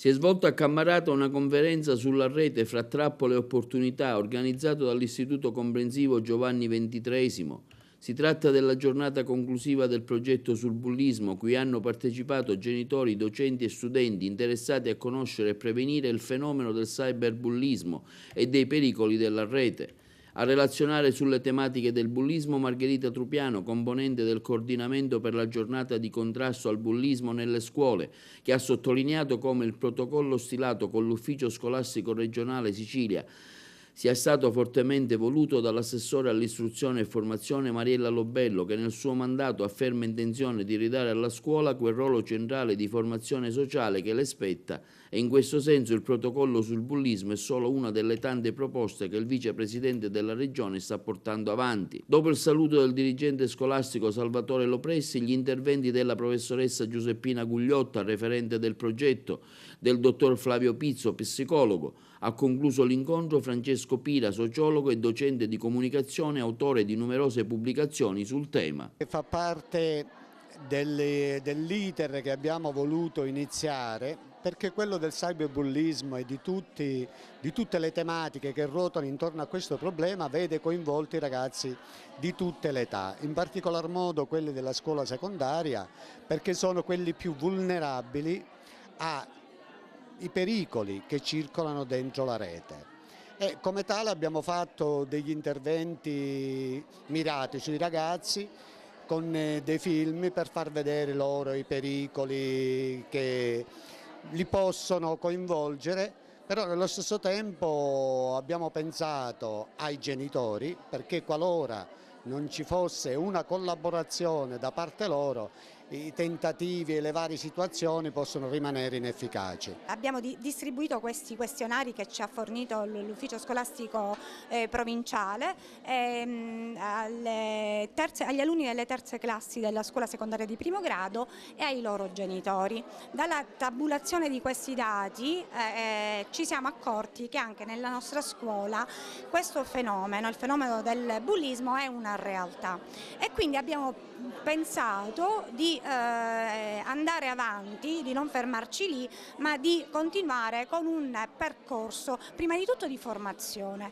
Si è svolta a Cammarata una conferenza sulla rete fra trappole e opportunità organizzato dall'Istituto Comprensivo Giovanni XXIII. Si tratta della giornata conclusiva del progetto sul bullismo, cui hanno partecipato genitori, docenti e studenti interessati a conoscere e prevenire il fenomeno del cyberbullismo e dei pericoli della rete. A relazionare sulle tematiche del bullismo Margherita Trupiano, componente del coordinamento per la giornata di contrasto al bullismo nelle scuole, che ha sottolineato come il protocollo stilato con l'Ufficio Scolastico Regionale Sicilia sia stato fortemente voluto dall'assessore all'istruzione e formazione Mariella Lobello, che nel suo mandato ha ferma intenzione di ridare alla scuola quel ruolo centrale di formazione sociale che le spetta, e in questo senso il protocollo sul bullismo è solo una delle tante proposte che il vicepresidente della Regione sta portando avanti. Dopo il saluto del dirigente scolastico Salvatore Lopressi, gli interventi della professoressa Giuseppina Gugliotta, referente del progetto, del dottor Flavio Pizzo, psicologo. Ha concluso l'incontro Francesco Pira, sociologo e docente di comunicazione, autore di numerose pubblicazioni sul tema. Fa parte dell'iter che abbiamo voluto iniziare, perché quello del cyberbullismo e di tutte le tematiche che ruotano intorno a questo problema vede coinvolti i ragazzi di tutte le età, in particolar modo quelli della scuola secondaria, perché sono quelli più vulnerabili ai pericoli che circolano dentro la rete. E come tale abbiamo fatto degli interventi mirati sui ragazzi con dei film per far vedere loro i pericoli che li possono coinvolgere, però nello stesso tempo abbiamo pensato ai genitori, perché qualora non ci fosse una collaborazione da parte loro, i tentativi e le varie situazioni possono rimanere inefficaci. Abbiamo distribuito questi questionari che ci ha fornito l'ufficio scolastico provinciale agli alunni delle terze classi della scuola secondaria di primo grado e ai loro genitori. Dalla tabulazione di questi dati ci siamo accorti che anche nella nostra scuola questo fenomeno, il fenomeno del bullismo, è una realtà, e quindi abbiamo pensato di andare avanti, di non fermarci lì, ma di continuare con un percorso prima di tutto di formazione.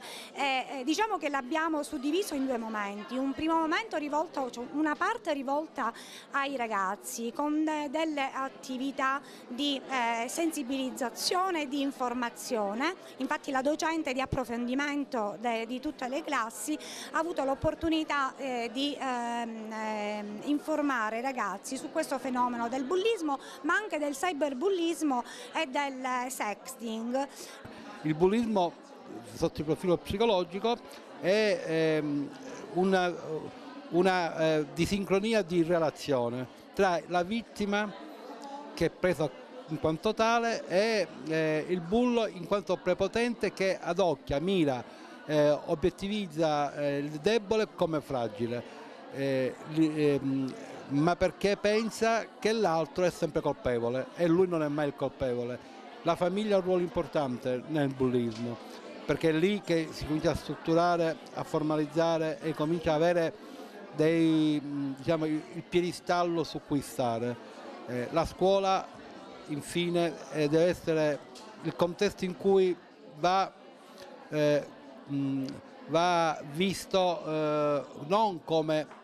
Diciamo che l'abbiamo suddiviso in due momenti: un primo momento rivolto, cioè una parte rivolta ai ragazzi con delle attività di sensibilizzazione e di informazione. Infatti la docente di approfondimento di tutte le classi ha avuto l'opportunità di informare i ragazzi su questo fenomeno del bullismo, ma anche del cyberbullismo e del sexting. Il bullismo sotto il profilo psicologico è una disincronia di relazione tra la vittima, che è presa in quanto tale, e il bullo in quanto prepotente, che adocchia, mira, obiettivizza il debole come fragile. Ma perché pensa che l'altro è sempre colpevole e lui non è mai il colpevole. La famiglia ha un ruolo importante nel bullismo, perché è lì che si comincia a strutturare, a formalizzare e comincia a avere diciamo, il piedistallo su cui stare. La scuola infine deve essere il contesto in cui va visto non come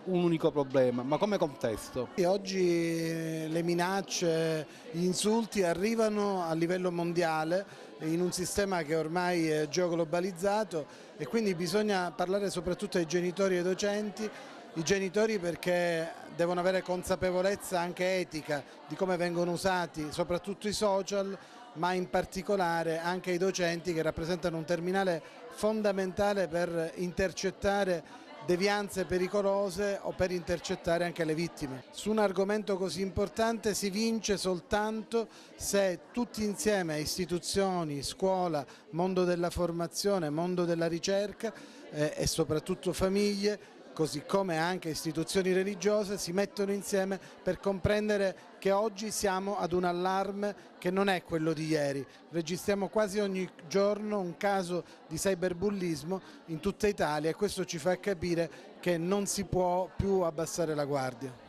un unico problema, ma come contesto. Oggi le minacce, gli insulti arrivano a livello mondiale in un sistema che ormai è geoglobalizzato, e quindi bisogna parlare soprattutto ai genitori e ai docenti. I genitori perché devono avere consapevolezza anche etica di come vengono usati soprattutto i social, ma in particolare anche i docenti, che rappresentano un terminale fondamentale per intercettare devianze pericolose o per intercettare anche le vittime. Su un argomento così importante si vince soltanto se tutti insieme, istituzioni, scuola, mondo della formazione, mondo della ricerca e soprattutto famiglie, così come anche istituzioni religiose, si mettono insieme per comprendere che oggi siamo ad un allarme che non è quello di ieri. Registriamo quasi ogni giorno un caso di cyberbullismo in tutta Italia, e questo ci fa capire che non si può più abbassare la guardia.